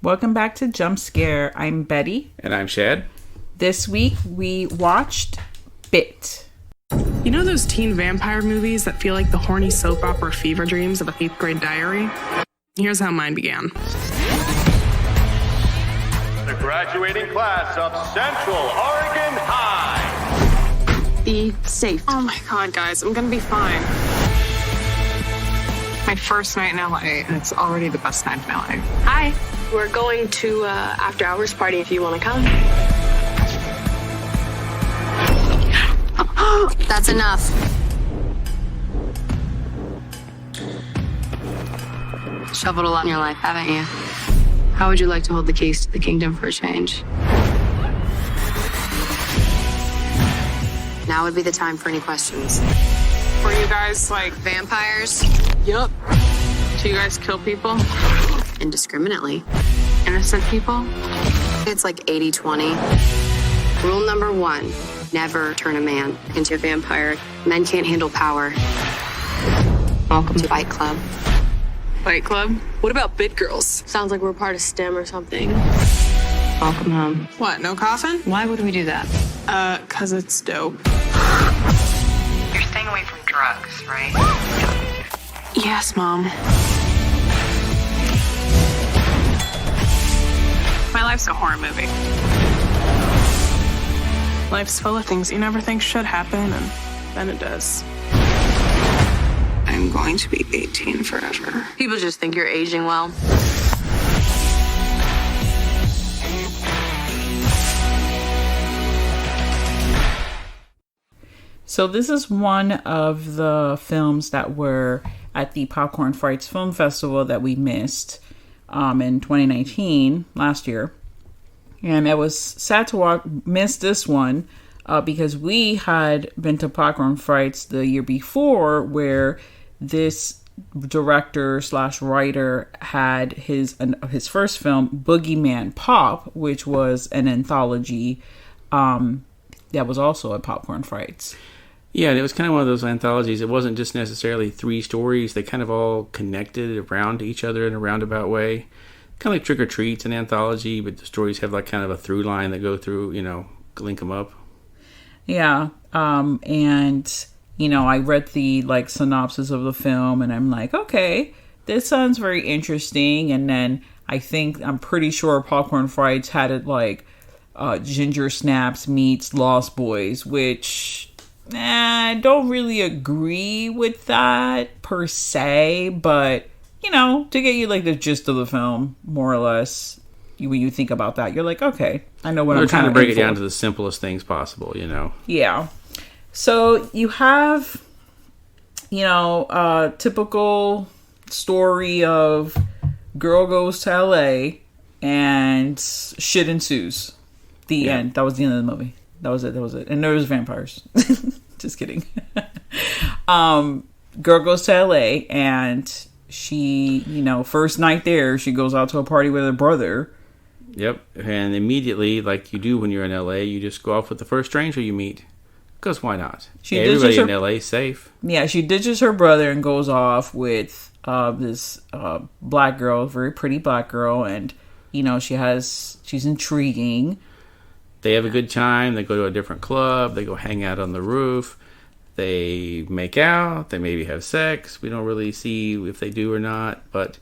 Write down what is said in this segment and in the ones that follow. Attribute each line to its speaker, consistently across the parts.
Speaker 1: Welcome back to Jump Scare. I'm Betty.
Speaker 2: And I'm Shad.
Speaker 1: This week we watched Bit.
Speaker 3: You know those teen vampire movies that feel like the horny soap opera fever dreams of an 8th grade diary? Here's how mine began.
Speaker 4: The graduating class of Central Oregon High.
Speaker 5: Be safe.
Speaker 3: Oh my god, guys, I'm gonna be fine. My first night in LA, and it's already the best night in LA.
Speaker 5: Hi. We're going to after hours party if you want to come.
Speaker 6: That's enough. Shoveled a lot in your life, haven't you? How would you like to hold the keys to the kingdom for a change? Now would be the time for any questions.
Speaker 3: Were you guys like
Speaker 6: Vampires?
Speaker 3: Yup. Do you guys kill people?
Speaker 6: Indiscriminately.
Speaker 3: Innocent people?
Speaker 6: It's like 80-20. Rule number 1, never turn a man into a vampire. Men can't handle power. Welcome to Fight Club.
Speaker 3: Fight Club?
Speaker 5: What about Bit Girls? Sounds like we're part of STEM or something.
Speaker 6: Welcome home.
Speaker 3: What, no coffin?
Speaker 6: Why would we do that?
Speaker 3: 'Cause it's dope.
Speaker 6: You're staying away from drugs, right?
Speaker 3: Yes, Mom. My life's a horror movie. Life's full of things you never think should happen, and then it does. I'm going to be 18 forever.
Speaker 5: People just think you're aging well.
Speaker 1: So this is one of the films that were at the Popcorn Frights Film Festival that we missed in 2019, last year. And I was sad to miss this one because we had been to Popcorn Frights the year before, where this director / writer had his first film, Boogie Man Pop, which was an anthology that was also at Popcorn Frights.
Speaker 2: Yeah, it was kind of one of those anthologies. It wasn't just necessarily 3 stories. They kind of all connected around each other in a roundabout way. Kind of like Trick or Treat's an anthology, but the stories have like kind of a through line that go through, link them up.
Speaker 1: Yeah. And, I read the synopsis of the film and I'm like, okay, this sounds very interesting. And then I'm pretty sure Popcorn Frights had it like Ginger Snaps meets Lost Boys, which I don't really agree with that per se, but to get you like the gist of the film, more or less, when you think about that, you're like, okay, I know what I'm
Speaker 2: trying to break it down to the simplest things possible,
Speaker 1: Yeah. So you have, a typical story of girl goes to LA and shit ensues. The end. That was the end of the movie. That was it. And there was vampires. Just kidding. Girl goes to LA and she, first night there, she goes out to a party with her brother.
Speaker 2: Yep. And immediately, like you do when you're in LA, you just go off with the first stranger you meet. Because why not? Everybody in LA is safe. Yeah,
Speaker 1: she ditches her brother and goes off with this black girl, very pretty black girl. And, she's intriguing.
Speaker 2: They have a good time. They go to a different club. They go hang out on the roof. They make out. They maybe have sex. We don't really see if they do or not. But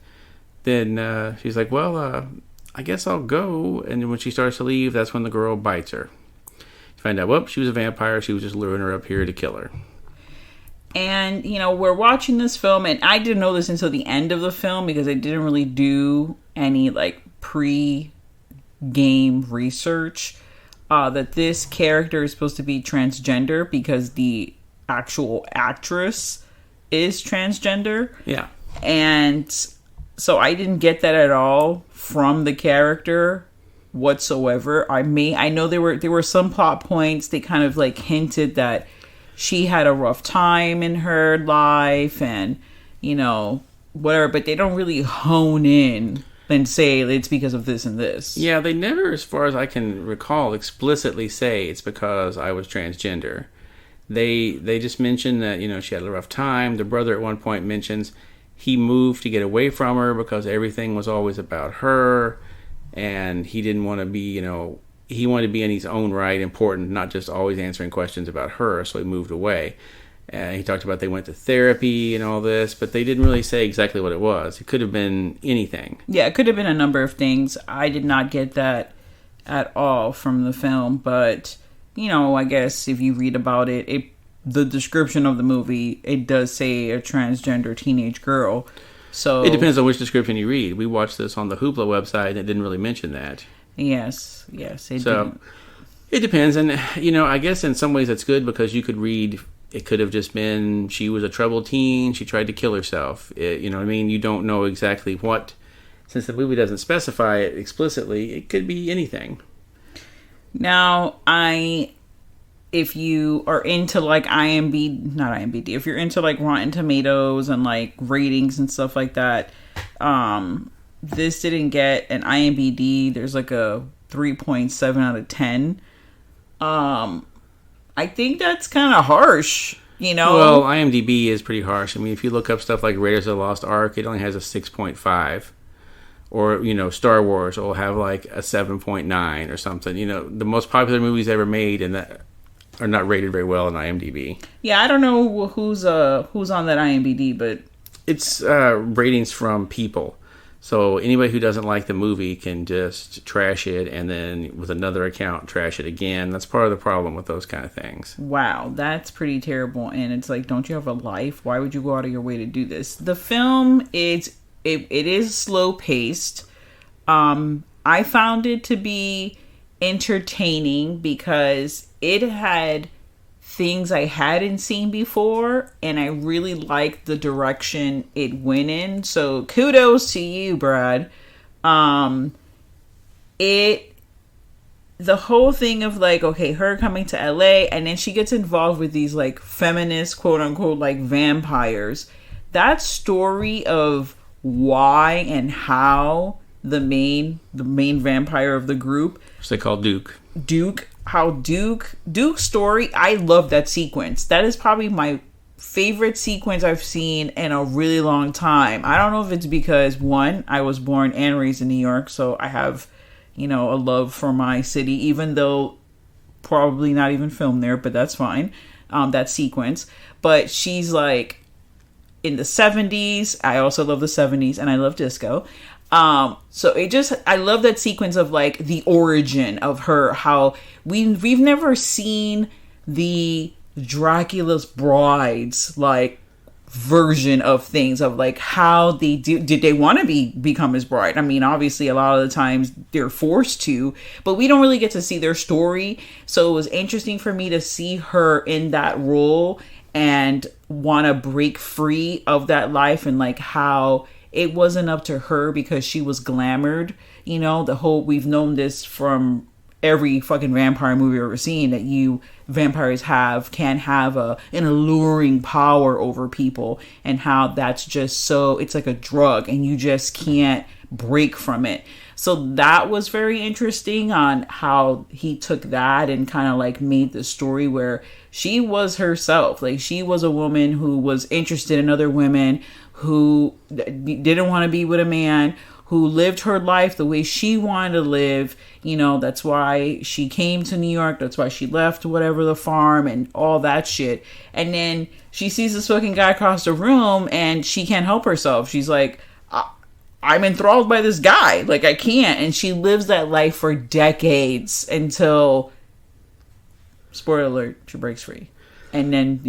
Speaker 2: then she's like, well, I guess I'll go. And then when she starts to leave, that's when the girl bites her. You find out, whoop, she was a vampire. She was just luring her up here to kill her.
Speaker 1: And, we're watching this film. And I didn't know this until the end of the film because I didn't really do any, pre-game research. That this character is supposed to be transgender because the actual actress is transgender.
Speaker 2: Yeah.
Speaker 1: And so I didn't get that at all from the character whatsoever. I know there were some plot points. They kind of hinted that she had a rough time in her life and, whatever, but they don't really hone in and say it's because of this and this.
Speaker 2: Yeah, they never, as far as I can recall, explicitly say it's because I was transgender. They just mention that, she had a rough time. The brother at one point mentions he moved to get away from her because everything was always about her. and he didn't want to be, he wanted to be in his own right important, not just always answering questions about her, so he moved away. And he talked about they went to therapy and all this, but they didn't really say exactly what it was. It could have been anything.
Speaker 1: Yeah, it could have been a number of things. I did not get that at all from the film, but, I guess if you read about it, the description of the movie, it does say a transgender teenage girl. So
Speaker 2: it depends on which description you read. We watched this on the Hoopla website, and it didn't really mention that.
Speaker 1: Yes, it didn't.
Speaker 2: It depends, and, I guess in some ways that's good because you could read... It could have just been she was a troubled teen. She tried to kill herself. You know what I mean? You don't know exactly what. Since the movie doesn't specify it explicitly, it could be anything.
Speaker 1: Now, if you are into like if you're into like Rotten Tomatoes and like ratings and stuff like that, this didn't get an IMDb. There's like a 3.7 out of 10. I think that's kind of harsh,
Speaker 2: Well, IMDb is pretty harsh. I mean, if you look up stuff like Raiders of the Lost Ark, it only has a 6.5. Or, Star Wars will have like a 7.9 or something. The most popular movies ever made and that are not rated very well on IMDb.
Speaker 1: Yeah, I don't know who's on that IMDb, but...
Speaker 2: It's ratings from people. So anybody who doesn't like the movie can just trash it and then with another account trash it again. That's part of the problem with those kind of things.
Speaker 1: Wow, that's pretty terrible. And it's like, don't you have a life? Why would you go out of your way to do this? The film it is slow paced. I found it to be entertaining because it had things I hadn't seen before, and I really liked the direction it went in. So kudos to you, Brad. The whole thing of like, okay, her coming to LA, and then she gets involved with these like feminist, quote unquote, like vampires. That story of why and how the main vampire of the group,
Speaker 2: which they call Duke's
Speaker 1: story, I love that sequence. That is probably my favorite sequence I've seen in a really long time. I don't know if it's because, one, I was born and raised in New York, so I have, a love for my city, even though probably not even filmed there, but that's fine. That sequence. But she's like in the 70s. I also love the 70s, and I love disco. So I love that sequence of like the origin of her, how we've never seen the Dracula's brides like version of things, of like how did they want to become his bride. I mean, obviously a lot of the times they're forced to, but we don't really get to see their story. So it was interesting for me to see her in that role and want to break free of that life, and like how it wasn't up to her because she was glamored. We've known this from every fucking vampire movie I've ever seen, that vampires can have an alluring power over people, and how that's just it's like a drug and you just can't break from it. So that was very interesting on how he took that and kind of like made the story where she was herself. Like, she was a woman who was interested in other women, who didn't want to be with a man, who lived her life the way she wanted to live. That's why she came to New York. That's why she left whatever the farm and all that shit. And then she sees this fucking guy across the room and she can't help herself. She's like, I'm enthralled by this guy. Like, I can't. And she lives that life for decades until, spoiler alert, she breaks free. And then,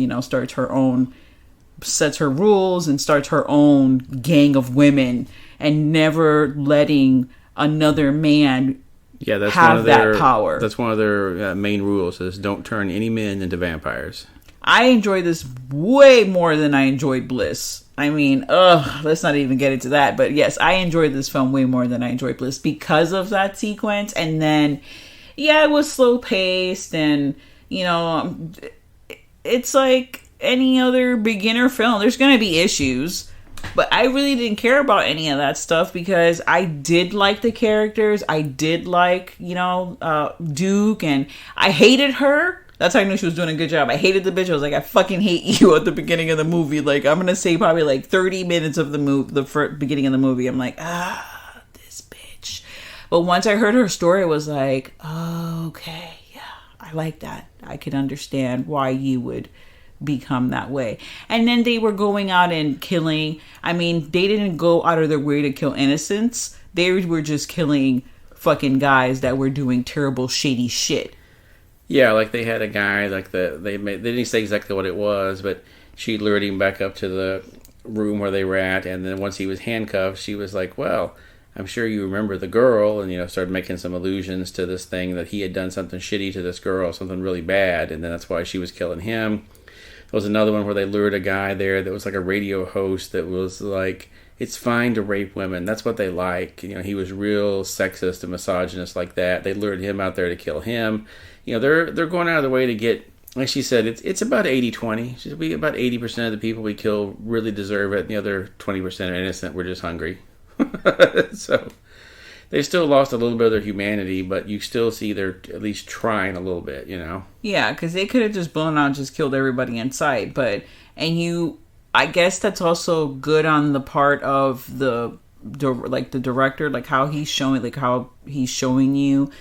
Speaker 1: sets her rules and starts her own gang of women, and never letting another man have that power.
Speaker 2: That's one of their main rules, is don't turn any men into vampires.
Speaker 1: I enjoyed this way more than I enjoyed Bliss. I mean, let's not even get into that. But yes, I enjoyed this film way more than I enjoyed Bliss because of that sequence. And then, it was slow paced, and, it's like any other beginner film. There's going to be issues, but I really didn't care about any of that stuff because I did like the characters. I did like, Duke, and I hated her. That's how I knew she was doing a good job. I hated the bitch. I was like, I fucking hate you at the beginning of the movie. Like, I'm going to say probably like 30 minutes of the beginning of the movie. I'm like, this bitch. But once I heard her story, it was like, oh, okay, yeah, I like that. I could understand why you would become that way. And then they were going out and killing. I mean, they didn't go out of their way to kill innocents. They were just killing fucking guys that were doing terrible, shady shit.
Speaker 2: Yeah, like they had a guy, like they didn't say exactly what it was, but she lured him back up to the room where they were at, and then once he was handcuffed, she was like, well, I'm sure you remember the girl, and, started making some allusions to this thing that he had done something shitty to this girl, something really bad, and then that's why she was killing him. There was another one where they lured a guy there that was like a radio host that was like, it's fine to rape women, that's what they like. He was real sexist and misogynist like that. They lured him out there to kill him. They're going out of the way to get, like she said, it's about 80-20. We about 80% of the people we kill really deserve it, and the other 20% are innocent. We're just hungry. So they still lost a little bit of their humanity, but you still see they're at least trying a little bit,
Speaker 1: Yeah, because they could have just blown out and just killed everybody in sight. I guess that's also good on the part of the director, like how he's showing you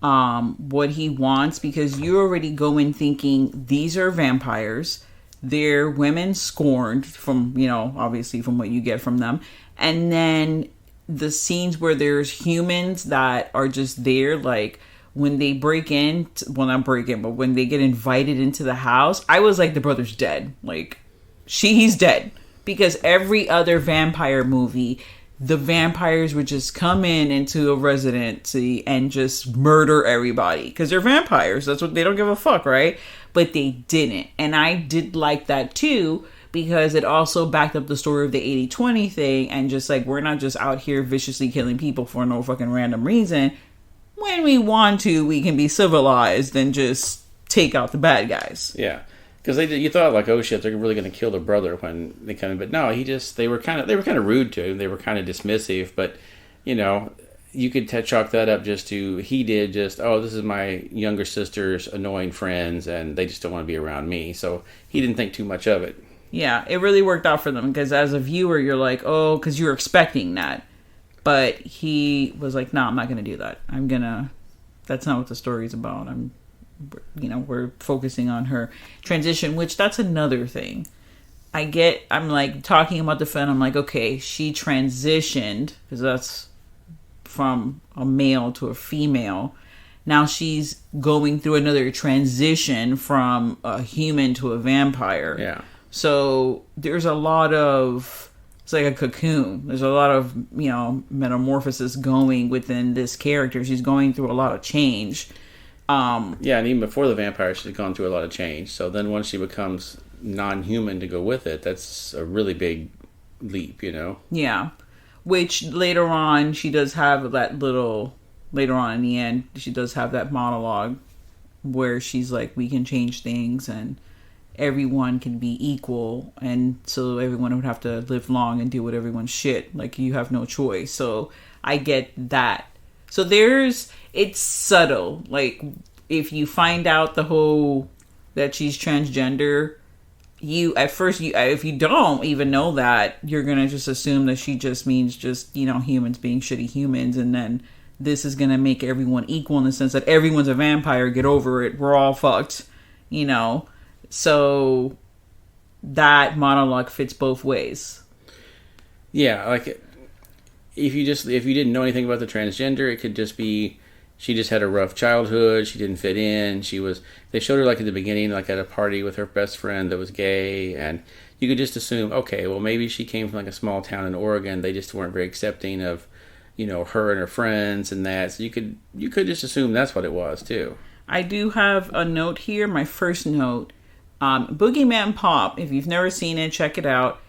Speaker 1: what he wants, because you already go in thinking these are vampires, they're women scorned from, obviously from what you get from them, and then the scenes where there's humans that are just there, like when they break in, not break in, but when they get invited into the house, I was like, the brother's dead, like he's dead, because every other vampire movie, the vampires would just come into a residency and just murder everybody because they're vampires. That's what they don't give a fuck, right? But they didn't. And I did like that too, because it also backed up the story of the 80-20 thing, and just like, we're not just out here viciously killing people for no fucking random reason. When we want to, we can be civilized and just take out the bad guys.
Speaker 2: Yeah. Because you thought like, oh shit, they're really going to kill the brother when they come in, but no, they were kind of rude to him. They were kind of dismissive, but you could chalk that up just to this is my younger sister's annoying friends, and they just don't want to be around me. So he didn't think too much of it.
Speaker 1: Yeah, it really worked out for them, because as a viewer, you're like, oh, because you're expecting that, but he was like, no, I'm not going to do that. That's not what the story's about. We're focusing on her transition, which that's another thing. I'm like talking about the film. I'm like, okay, she transitioned, because that's from a male to a female. Now she's going through another transition from a human to a vampire.
Speaker 2: Yeah.
Speaker 1: So there's a lot of, it's like a cocoon. There's a lot of, metamorphosis going within this character. She's going through a lot of change.
Speaker 2: And even before the vampire, she's gone through a lot of change. So then once she becomes non-human to go with it, that's a really big leap,
Speaker 1: Yeah. Which later on, she does have later on in the end, she does have that monologue where she's like, we can change things and everyone can be equal. And so everyone would have to live long and deal with everyone's shit. Like, you have no choice. So I get that. So it's subtle. Like, if you find out that she's transgender, if you don't even know that, you're going to just assume that she just means humans being shitty humans. And then this is going to make everyone equal in the sense that everyone's a vampire. Get over it. We're all fucked, So that monologue fits both ways.
Speaker 2: Yeah. Like, if you didn't know anything about the transgender, it could just be she just had a rough childhood. She didn't fit in. They showed her like at the beginning, like at a party with her best friend that was gay, and you could just assume, okay, well maybe she came from like a small town in Oregon. They just weren't very accepting of, her and her friends and that. So you could just assume that's what it was too.
Speaker 1: I do have a note here. My first note, Boogie Man Pop. If you've never seen it, check it out.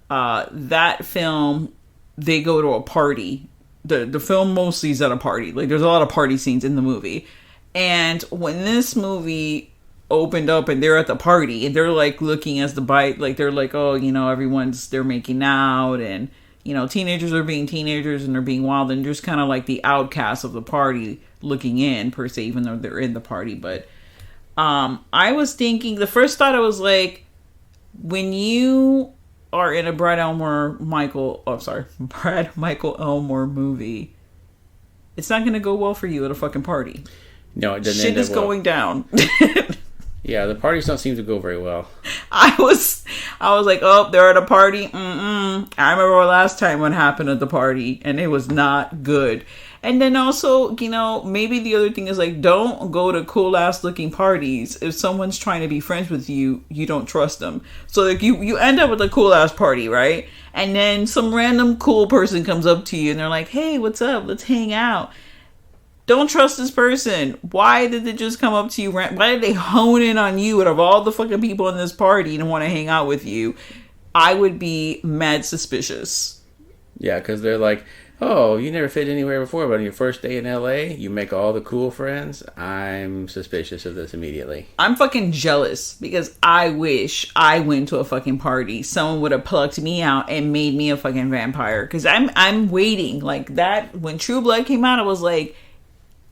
Speaker 1: That film. They go to a party. The film mostly is at a party. Like, there's a lot of party scenes in the movie. And when this movie opened up and they're at the party and they're like looking as the bite, like they're like, oh, they're making out, and teenagers are being teenagers and they're being wild, and just kind of like the outcasts of the party looking in per se, even though they're in the party. But I was thinking, the first thought I was like, when you are in a Brad Michael Elmore movie, it's not gonna go well for you at a fucking party.
Speaker 2: No, it doesn't.
Speaker 1: Shit is going down.
Speaker 2: Yeah, the parties don't seem to go very well.
Speaker 1: I was like, oh, they're at a party. I remember last time what happened at the party, and it was not good. And then also, you know, maybe the other thing is like, don't go to cool ass looking parties. If someone's trying to be friends with you, you don't trust them. So like you end up with a cool ass party, right? And then some random cool person comes up to you and they're like, hey, what's up? Let's hang out. Don't trust this person. Why did they just come up to you? Why did they hone in on you out of all the fucking people in this party and want to hang out with you? I would be mad suspicious.
Speaker 2: Yeah, because they're like, oh, you never fit anywhere before, but on your first day in LA, you make all the cool friends. I'm suspicious of this immediately.
Speaker 1: I'm fucking jealous because I wish I went to a fucking party. Someone would have plucked me out and made me a fucking vampire. Because I'm waiting like that. When True Blood came out, I was like,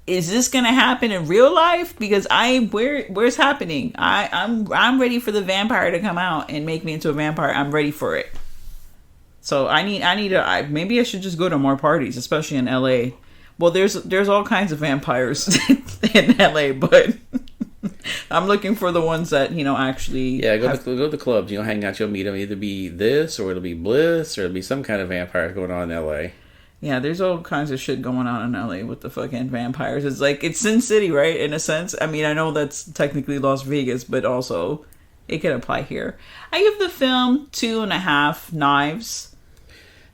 Speaker 1: is this gonna happen in real life? Because where's happening? I'm ready for the vampire to come out and make me into a vampire. I'm ready for it. So maybe I should just go to more parties, especially in LA. Well, there's all kinds of vampires in LA, but I'm looking for the ones that, you know, actually.
Speaker 2: Yeah, go to the clubs. You know, hang out. You'll meet them. Either be this, or it'll be Bliss, or it'll be some kind of vampire going on in LA.
Speaker 1: Yeah, there's all kinds of shit going on in LA with the fucking vampires. It's like, it's Sin City, right? In a sense. I mean, I know that's technically Las Vegas, but also it could apply here. I give the film 2.5 knives.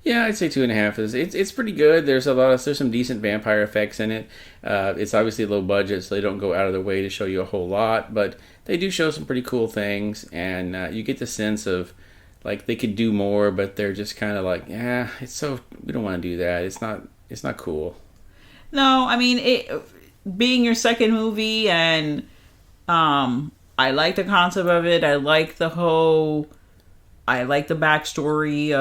Speaker 2: Yeah, I'd say 2.5 it's pretty good. There's some decent vampire effects in it. It's obviously low budget, so they don't go out of their way to show you a whole lot, but they do show some pretty cool things, and you get the sense of like they could do more, but they're just kind of like, yeah, we don't want to do that. It's not cool. No,
Speaker 1: I mean, it being your second movie, and I like the concept of it. I like the backstory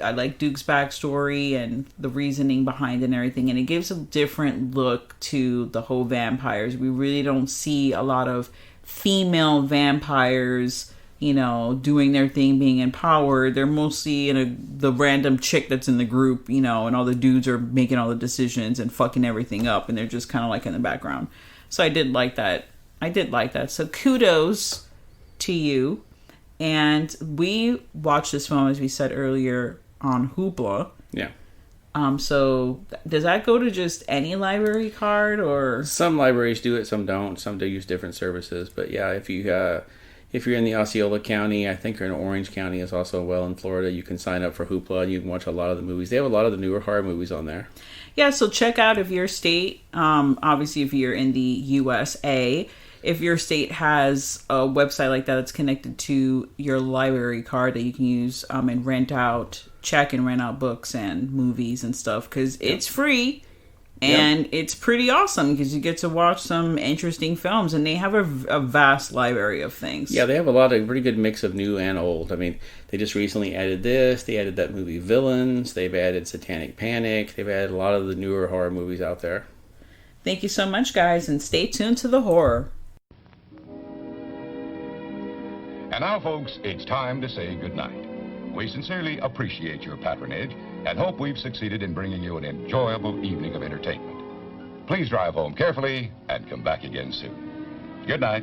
Speaker 1: I like Duke's backstory and the reasoning behind it and everything. And it gives a different look to the whole vampires. We really don't see a lot of female vampires, you know, doing their thing, being empowered. They're mostly the random chick that's in the group, you know, and all the dudes are making all the decisions and fucking everything up. And they're just kind of like in the background. So I did like that. So kudos to you. And we watched this film, as we said earlier, on Hoopla.
Speaker 2: Yeah.
Speaker 1: So does that go to just any library card, or?
Speaker 2: Some libraries do it, some don't. Some do use different services. But yeah, if you're in the Osceola County, I think you're in Orange County is also well in Florida, you can sign up for Hoopla and you can watch a lot of the movies. They have a lot of the newer horror movies on there.
Speaker 1: Yeah, so check out if your state, obviously if you're in the USA, if your state has a website like that that's connected to your library card that you can use and check and rent out books and movies and stuff, because it's free. And it's pretty awesome because you get to watch some interesting films, and they have a vast library of things.
Speaker 2: Yeah, they have a pretty good mix of new and old. I mean, they just recently added this. They added that movie Villains. They've added Satanic Panic. They've added a lot of the newer horror movies out there.
Speaker 1: Thank you so much, guys, and stay tuned to the horror.
Speaker 7: And now, folks, it's time to say goodnight. We sincerely appreciate your patronage and hope we've succeeded in bringing you an enjoyable evening of entertainment. Please drive home carefully and come back again soon. Good night.